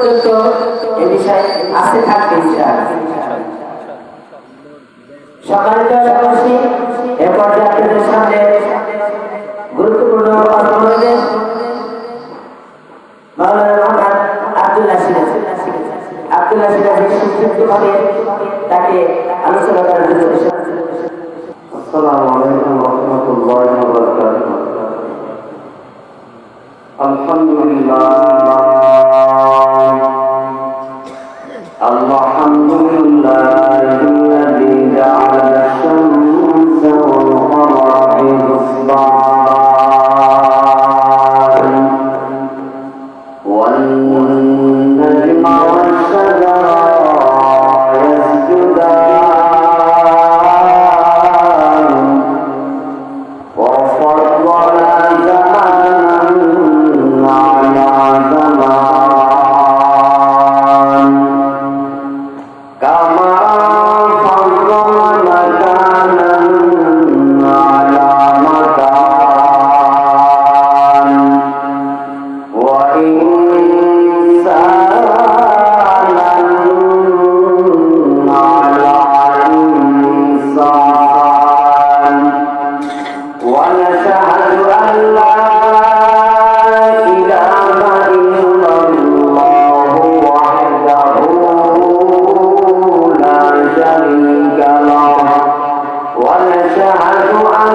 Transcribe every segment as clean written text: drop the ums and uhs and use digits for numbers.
পর্যন্ত এই বিষয় আসতে থাকবে ইনশাআল্লাহ। সম্মানিত উপস্থিতি, এরপর আপনাদের সামনে গুরুত্বপূর্ণ কথা বলবেন মাওলানা মোহাম্মদ আব্দুল্লাহ সিরাজ। আব্দুল্লাহ সিরাজ সংক্ষিপ্তভাবে তাকে আলোচনা করার জন্য। আসসালামু আলাইকুম ওয়া রাহমাতুল্লাহি ওয়া বারাকাতুহু। আলহামদুলিল্লাহ আলহামদুলিল্লাহিল্লাযী জা'আলা আশ-শামসা ওয়াল কমারা বিহিসবান ওয়ান নাজমা ওয়াশ-শাজারা ইয়াসজুদান وفضل زمانا على زمان كما فضل مكانا على مكان وإنسانا على إنسان ونشهد أن لا إله إلا الله وحده لا شريك له ونشهد أن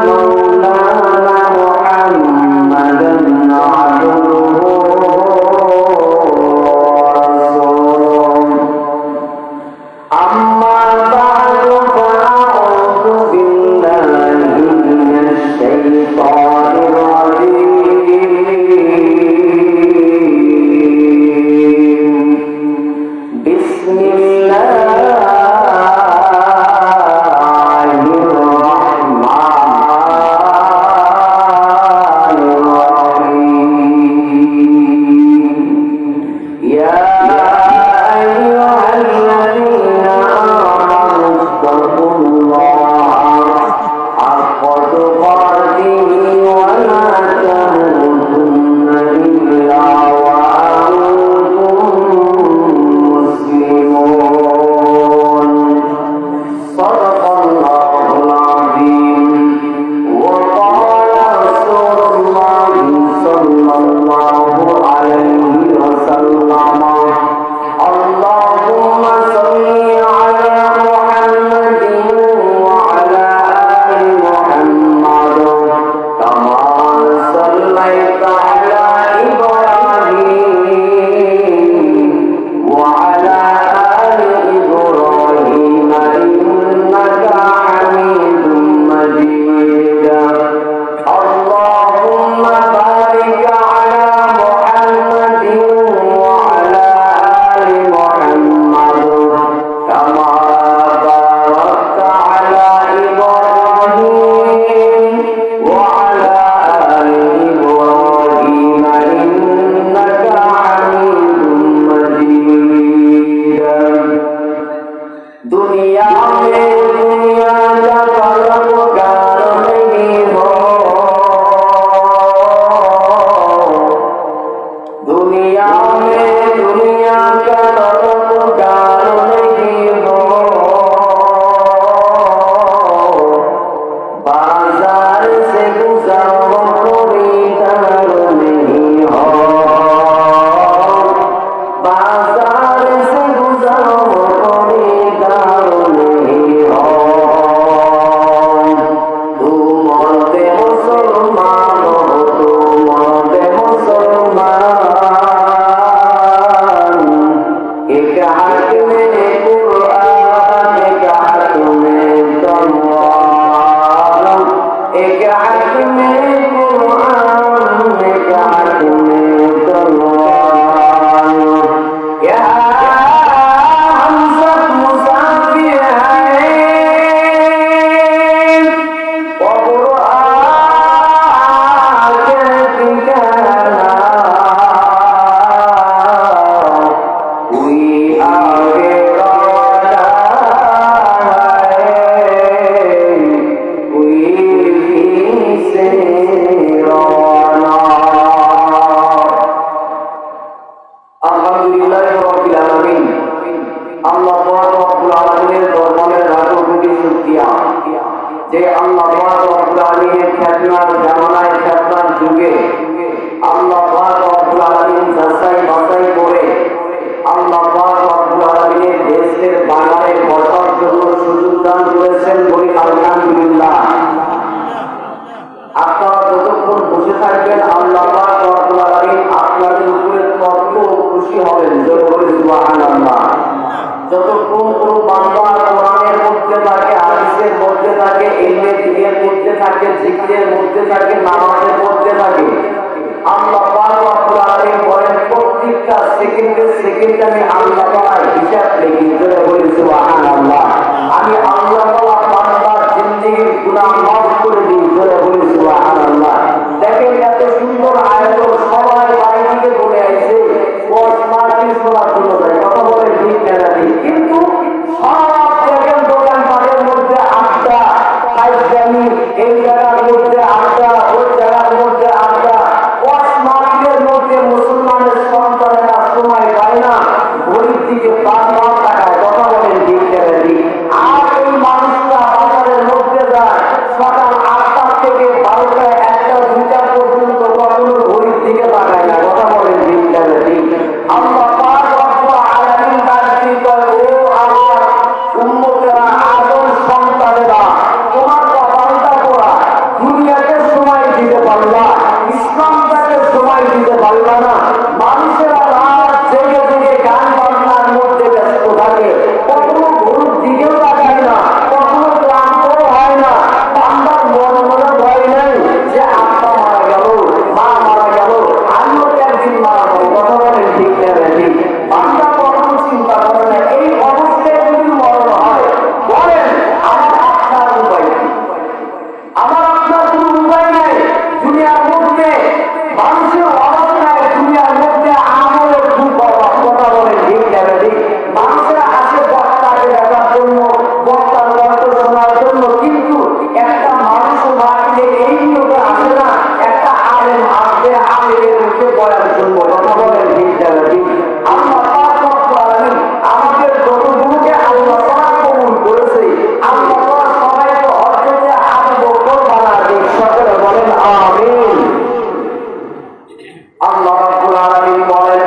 مولانا محمدا عبده ورسوله أما بعد فأعوذ بالله من الشيطان الرجيم بسم الله الرحمن الرحيم يا أيها الذين آمنوا اتقوا الله حق تقاته ولا تموتن إلا وأنتم مسلمون صدق الله العظيم وقال رسول الله صلى الله عليه وسلم اللهم صل على محمد وعلى آل محمد كما صليت على إبراهيم وعلى آل إبراهيم إنك حميد مجيد اللهم بارك على محمد وعلى آل محمد كما باركت على إبراهيم وعلى آل إبراهيم إنك حميد مجيد दुनिया में दुनिया का परोपकार नहीं हो दुनिया में दुनिया का परोपकार नहीं हो बाजार से गुजरो खरीदार नहीं हो बाजार से गुजरो खरीदार नहीं हो तुम मर्दे मुसलमान हो तुम मर्दे मुसलमान एक हाथ में দিয়া যে আল্লাহ পাক রব্বুল আলামিনের খেদমত জামানায় খেদমত যুগে আল্লাহ পাক রব্বুল আলামিন যাচাই বাছাই করে আল্লাহ পাক রব্বুল আলামিনের দেশের বাগানে বসার জন্য সুযোগ দান করেছেন, বলি আলহামদুলিল্লাহ। আপনারা যতক্ষণ বসে থাকবেন আল্লাহ পাক রব্বুল আলামিন আপনাদের উপরে তত খুশি হবেন, জোরে বলি সুবহানাল্লাহ। যতক্ষণ কোনো বান্দা কোরআনের মধ্যে থাকে, হাদিসের মধ্যে থাকে, ইলমে দ্বীনের মধ্যে থাকে, জিকিরের মধ্যে থাকে, নামাজের মধ্যে থাকে, আল্লাহ পাক রব্বুল আলামিন বলেন প্রত্যেকটা সেকেন্ডে আমি আল্লাহ পাক হিসাব লিখি, জোরে বলি সুবহানাল্লাহ। আমি আল্লাহ পাক বান্দার জিন্দেগির গুনাহ মাফ করে দিই, জোরে বলি সুবহানাল্লাহ। দেখেন এত সুন্দর আয়োজন, সবাই বাড়ি থেকে বলে আসছে মার্কিন শোনার জন্য যায়, কথা বলে ঠিক না ঠিক, কিন্তু সব দেখেন দোকানপাটের মধ্যে আড্ডা, ফাইজলামি, এই জায়গার মধ্যে আড্ডা, ওই জায়গার মধ্যে আড্ডা, মার্কিনের মধ্যে মুসলমানের সন্তানেরা সময় পায় না, ঘড়ির দিকে বারবার তাকায়, কথা বলেন ঠিক না ঠিক। আর এই মানুষরা বাজারের মধ্যে যায় সকাল 8টা থেকে 12টা 1টা 2টা পর্যন্ত, কখনো ঘড়ির দিকে তাকায় না, কথা বলেন ঠিক না ঠিক। আল্লাহ পাক রব্বুল আলামিন ডাকতে কয়, ও আমার উম্মতেরা, আদম সন্তানেরা, তোমার কপালটা পোড়া, দুনিয়াকে সময় দিতে পারলা, ইসলামটাকে সময় দিতে পারলা না। মানুষেরা রাত জেগে জেগে গান বাজনার মধ্যে ব্যস্ত থাকে, কখনো ঘড়ির দিকেও তাকায় না, কখনো ক্লান্তও হয় না। বান্দার মনে ভয় নেই যে আব্বা মারা গেল, মা মারা গেল, আমিও তো একদিন মারা যাবো, কথা বলেন ঠিক না ঠিক। বান্দা কখনো চিন্তা করে না এই অবস্থায় যদি মরণ হয়, বলেন আমার আপনার উপায় নেই, আমার আপনার কোনো উপায় নাই। দুনিয়ার মধ্যে মানুষের অভাব নাই, দুনিয়ার মধ্যে আমলের খুব অভাব, কথা বলেন ঠিক না ঠিক। মানুষেরা আসে বক্তাকে দেখার জন্য, বক্তার গল্প শোনার জন্য, কিন্তু একটা মানুষও মাটিতে এই নিয়োগে আসে না একটা আলেম আসবে আলেমের মুখে বলার জন্য, কথা বলেন ঠিক না ঠিক। আল্লাহ পাক রব্বুল আলামিন আমাদের যতগুলোকে আল্লাহ পাক কবুল করেছে, আল্লাহ পাক সবাইকে হযরতে আবু বকর বানায় দিন, সকলে বলেন আমিন। আল্লাহ রাব্বুল আলামিন বলেন,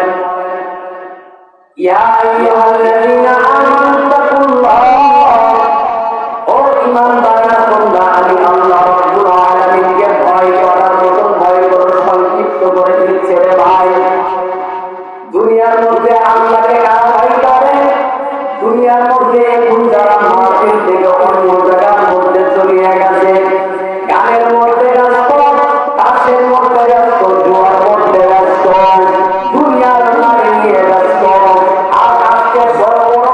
ইয়া আইয়ুহাল্লাযীনা আমানু তাকুল্লাহ, ও ঈমানদাররা তোমরা আমি আল্লাহ রাব্বুল আলামিনকে ভয় করার মতো ভয় করো। সংক্ষিপ্ত করে দিচ্ছে রে ভাই, দুনিয়ার মধ্যে আল্লাহকে কারা ভয় করে? দুনিয়ার মধ্যে এখন যারা মাহফিল থেকে অন্য জায়গার মধ্যে চলিয়ে গেছে, গানের মধ্যে ব্যস্ত, তাসের মধ্যে ব্যস্ত, জুয়ার মধ্যে ব্যস্ত, দুনিয়ার নারী নিয়ে ব্যস্ত। আর আজকে বড় বড়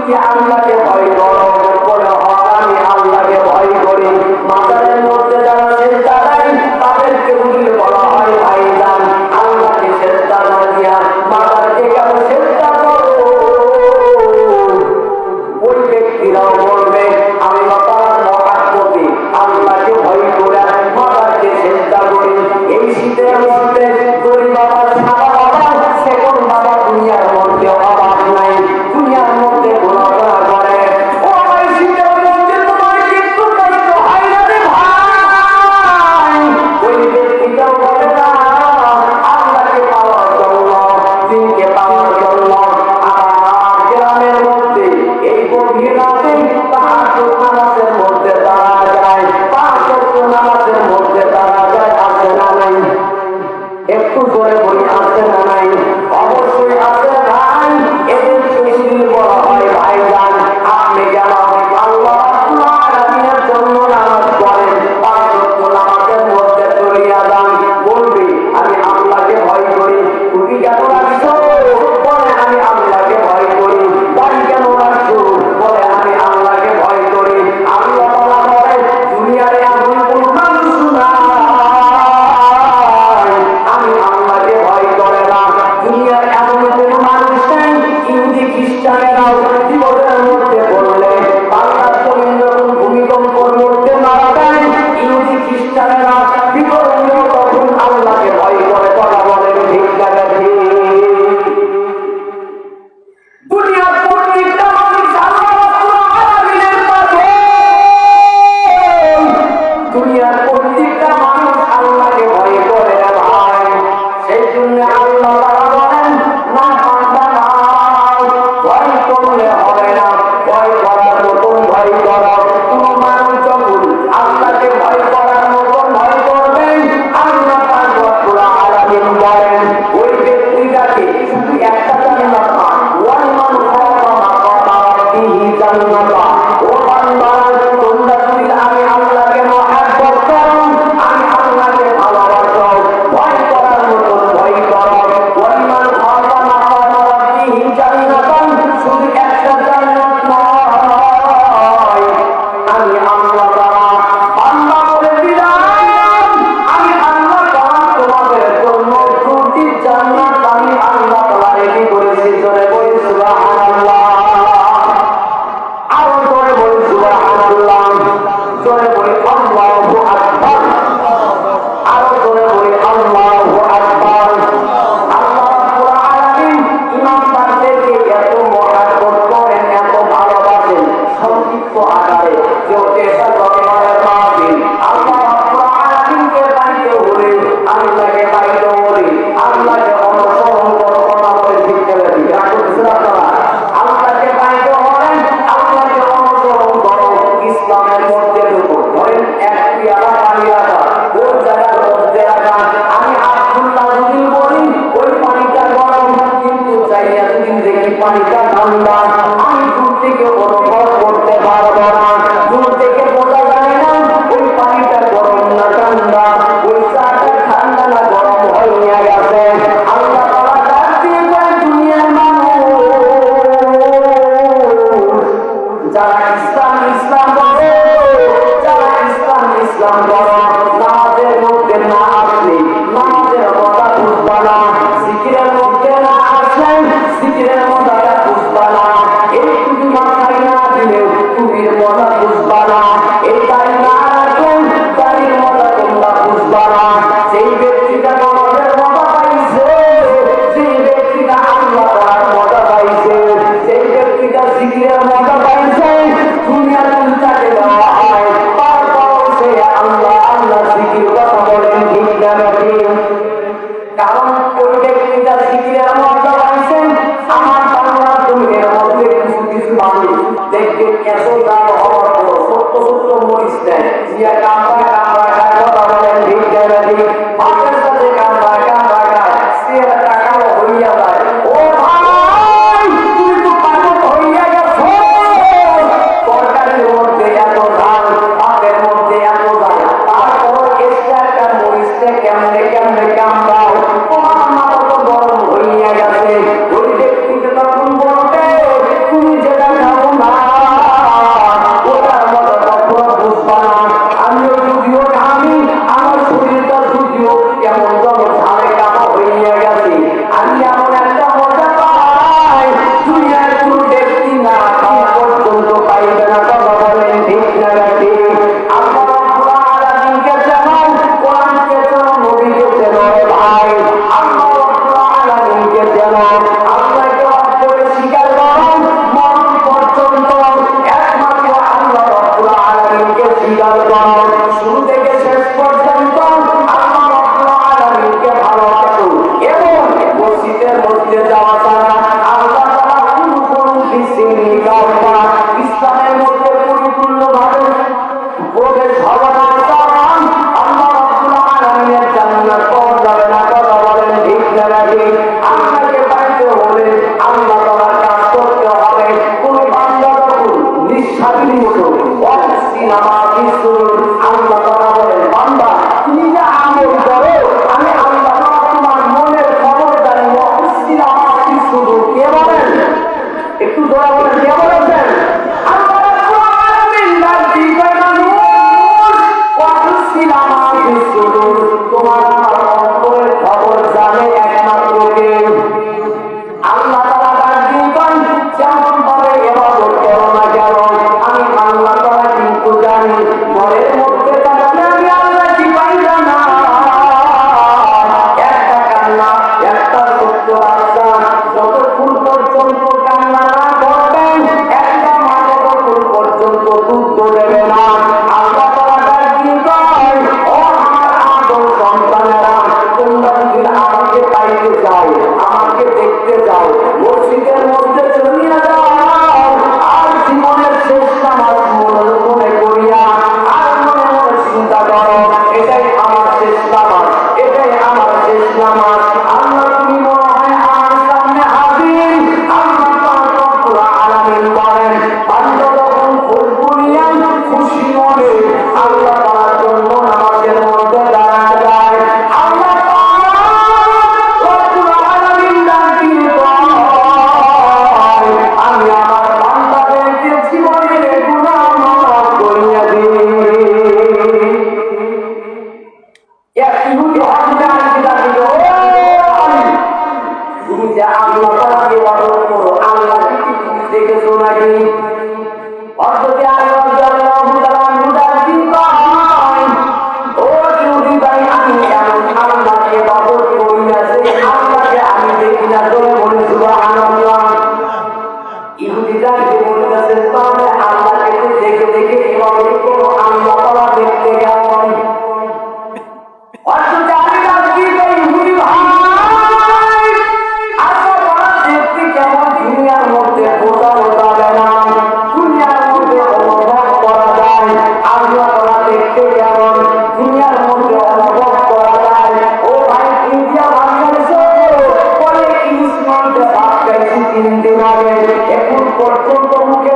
কি আল্লাহকে ভয় করো? বলে আমি আল্লাহকে ভয় করি। মাজারের মধ্যে যারা সেজদা দেয় তাদেরকে বুঝলে বলা হয় ভাইজান আল্লাহকে সেজদা না দিয়া মাজারকে কেন সেজদা করো? ওই ব্যক্তিরাও বলবে আমি তাআলার মহাব্বতে আল্লাহকে ভয় করে মাজারকে সেজদা করি। এই শীতের মধ্যে গরিব বাবা সাদা বাবা সেকন বাবা দুনিয়ার মধ্যে অভাব নাই, দুনিয়ার মধ্যে গুনাহ করে। ও ভাই শীতের মধ্যে তোমার কিন্তু কষ্ট হয় না রে ভাই। ওই ব্যক্তিটাও বলে না আল্লাহকে পাওয়ার জন্য, দিনকে পাওয়ার জন্য আমার গ্রামের মধ্যে এই গভীর রাতে তাহাজ্জুদ নামাজের মধ্যে দাঁড়া যায়, পাঁচ ওয়াক্ত নামাজের মধ্যে দাঁড়া যায়। আছে না নাই? একটু জোরে বলি আছে না নাই? অবশ্যই আছে ভাই। এদেরকে যদি বলা হয় ভাইজান আপনি কেন আল্লাহ রাব্বুল আলামিনের জন্য নামাজ পড়েন, পাঁচ ওয়াক্ত নামাজের মধ্যে চলিয়া যান, বলবে আমি আল্লাহকে ভয় করি। তুমি কেন রাখছো? বলে আমি আল্লাহকে ভয় করি। দাড়ি কেন রাখছো? বলে আমি আল্লাহকে ভয় করি। আল্লাহ তাআলা বলে দুনিয়ার এমন কোন মানুষ নাই আমি আল্লাহকে ভয় করে না। দুনিয়ার এমন কোন মানুষ নাই ইহুদি খ্রিস্টানেরাও জীবনের মধ্যে বললে বাংলার জমিন যখন ভূমিকম্পের মধ্যে মারা যায় ইহুদি খ্রিস্টানেরা বিবরণীয় তখন আল্লাহকে ভয় করে। কথা বলেন ঠিক জায়গা ঠিক? দুনিয়ার প্রত্যেকটা মানুষ আল্লাহ রাব্বুল আলামিনের পাগল। দুনিয়ার প্রত্যেকটা মানুষ আল্লাহকে ভয় করে রে ভাই। সেই জন্য আল্লাহ তাআলা বলেন না বান্দা না ভয় করলে হবে না, ভয় করার মতন ভয় করো। কোন মানুষ যখন আল্লাহকে ভয় করার মতন ভয় করবেন আল্লাহ পাক রব্বুল আলামিন বলেন ওই ব্যক্তিটাকে শুধু একটা জান্নাত না ওয়াল মান খাফা মাকামা রাব্বিহি জান্নাতা। ও বান্দা তোমরা যদি আমি আল্লাহকে মহব্বত করো, আমি আল্লাহকে ভালোবাসো, ভয় করার মতন ভয় করো। ওয়াল মান খাফা মাকামা রাব্বিহি জান্নাতান শুধু একটা জান্নাত নয়, আমি আল্লাহ তাআলা বান্দা বলে দিলাম আমি আল্লাহ তাআলা তোমাদের জন্য দুটি জান্নাত আমি আল্লাহ তাআলা রেডি করেছি। জোরে বলি সুবহানাল্লাহ। আরো জোরে বলি সুবহানাল্লাহ। জোরে বলি আল্লাহু আকবার। আরো জোরে বলি আল্লাহু আকবার। আল্লাহ রাব্বুল আলামিন ইমানদারদেরকে এত মহব্বত করেন, এত ভালোবাসেন সংক্ষিপ্ত আকারে যে এটা জন্মের মাহফিল। আল্লাহ রাব্বুল আলামিনকে পাইতে হলে আল্লাহকে পাইতে হলে আল্লাহকে অনুসরণ করো। কথা বলে ঠিক করে দিই আল্লাহকে পাইতে হলে আল্লাহকে অনুসরণ করো। ইসলামের মধ্যে ঢুকো। ধরেন এক পেয়ালা পানি রাখা ওই জায়গার মধ্যে রাখা। আমি আব্দুল্লাহ যদি বলি ওই পানিটা গরম, কিন্তু চাইয়া যদি দেখি পানিটা ঠান্ডা আমি দূর থেকে অনুভব করতে পারবো না। দূর থেকে বোঝা যায় না ওই পানিটা গরম না ঠান্ডা, ওই চাটা ঠান্ডা না গরম হইয়া গেছে। আল্লাহ তাআলা ডাক দিয়ে বলেন দুনিয়ার মানুষ যারা ইসলাম বলে, যারা ইসলাম বলো নামাজের মধ্যে না আসলে নামাজের কথা বুঝবা না, জিকিরের মধ্যে না আসলে জিকিরের মজাটা বুঝবা না, এই তুমি মাথায় না দিলে তুমি মজা বুঝবা না, এই দাড়ি না রাখলে দাড়ির মজা তোমরা বুঝবা না। সেই ব্যক্তিটা নামাজের মজা পাইছে, সেই ব্যক্তিটা আল্লাহ তাআলার মজা পাইছে, সেই ব্যক্তিটা জিকিরের মজা পাইছে। দুনিয়ার উল্টাকে দেওয়া হয় তারপর সে আল্লাহ আল্লাহ জিকির কথা বলেন ঠিক না ঠিক? কারণ ওই ব্যক্তিটা জিকিরের মজা পাইছে। আমার বাংলা দুনিয়ার মধ্যে কিছু কিছু মানুষ দেখবে এত দাম হওয়ার পর ছোট্ট ছোট্ট মরিচ দেয় দিয়া কামড়া খায়। কথা বলেন ঠিক না ঠিক? মাছের সাথে কামড়া খায় সে টাকাও হইয়া যায়। ও ভাই তুমি তো পাগল হইয়া গেছো। তরকারির মধ্যে এত ঝাল, ভাতের মধ্যে এত ঝাল, তারপর একটা মরিচটা কেমনে কেমনে কামড়াও, তোমার মাথা তো গরম হইয়া গেছে। ওই ব্যক্তিকে তখন বলবে তুমি যেটা খাবো ছাগলের মতো আল্লাহ তাআলা বলেন বান্দা তুমি যে আমল করো আমি আল্লাহ তাআলা তোমার মনের খবর জানি। কে বলেন একটু দয়া বলেন কে বলেছেন? আল্লাহ রাব্বুল আলামিন ডাক দিবেন মানুষ তোমার আমার অন্তরের খবর জানে একমাত্র কে? আল্লাহ তাআলা ডাক দিবেন যেমন ভাবে ইবাদত করো না কেন আমি আল্লাহ তাআলা কিন্তু জানি। ঘরের মধ্যে থাকলে আমি আল্লাহ কি পাই না একটা কান্না একটা সত্য বাচ্চা যতক্ষণ পর্যন্ত কান্না না করবেন একটা মা ততক্ষণ পর্যন্ত দুধ দেবে না। আল্লাহ তাআলা ডাক দিবেন ও আমার আদম সন্তানেরা তোমরা যদি আমাকে পাইতে চাও আমাকে দেখতে চাও মসজিদের মধ্যে চলিয়া যাও আর জীবনের শেষ নামাজ মনে করিয়া আর মনে মনে চিন্তা করো এটাই আমার শেষ নামাজ এটাই আমার শেষ নামাজ। আল্লাহ তুমি মনে হয় আমার সামনে হাজির। আল্লাহ পাক রব্বুল আলামিন বলেন বান্দা যখন ফুলফুলিয়া খুশি মনে আল্লাহ তাআলার জন্য নামাজের মধ্যে দাঁড়ায় যায় আল্লাহ পাক রব্বুল আলামিন ডাক দিয়ে বলেন আমি আমার বান্দাদেরকে জীবনের গুনাহ মাফ করিয়া দিই। ইহুদি হত্যা তুমি যে আল্লাহ তাআলাকে ইবাদত করো আল্লাহ কি তুমি দেখেছো নাকি? অথচ আল্লাহু তাআলা ডাক দিবেন ও ইহুদি ভাই আমি এমন আল্লাহকে ইবাদত করি না যে আল্লাহকে আমি দেখি না। তোমরা বলে সুবহানাল্লাহ। ইহুদি যাকে বলতেছে তাহলে আল্লাহকে দেখে দেখে ইবাদত করো আল্লাহ তাআলা দেখতে কেমন? অথচ আমি ডাক দিবেন ইহুদি ভাই দুনিয়ার মধ্যে বোঝানো যাবে না দুনিয়ার মধ্যে অনুভব করা যায় আল্লাহ তাআলা দেখতে কেমন দুনিয়ার মধ্যে অনুভব করা যায়। ও ভাই ইন্ডিয়া বাংলাদেশ বলে ইংলিশ মানতে ভাব খাইছি 3 দিন আগে এখন পর্যন্ত মুখে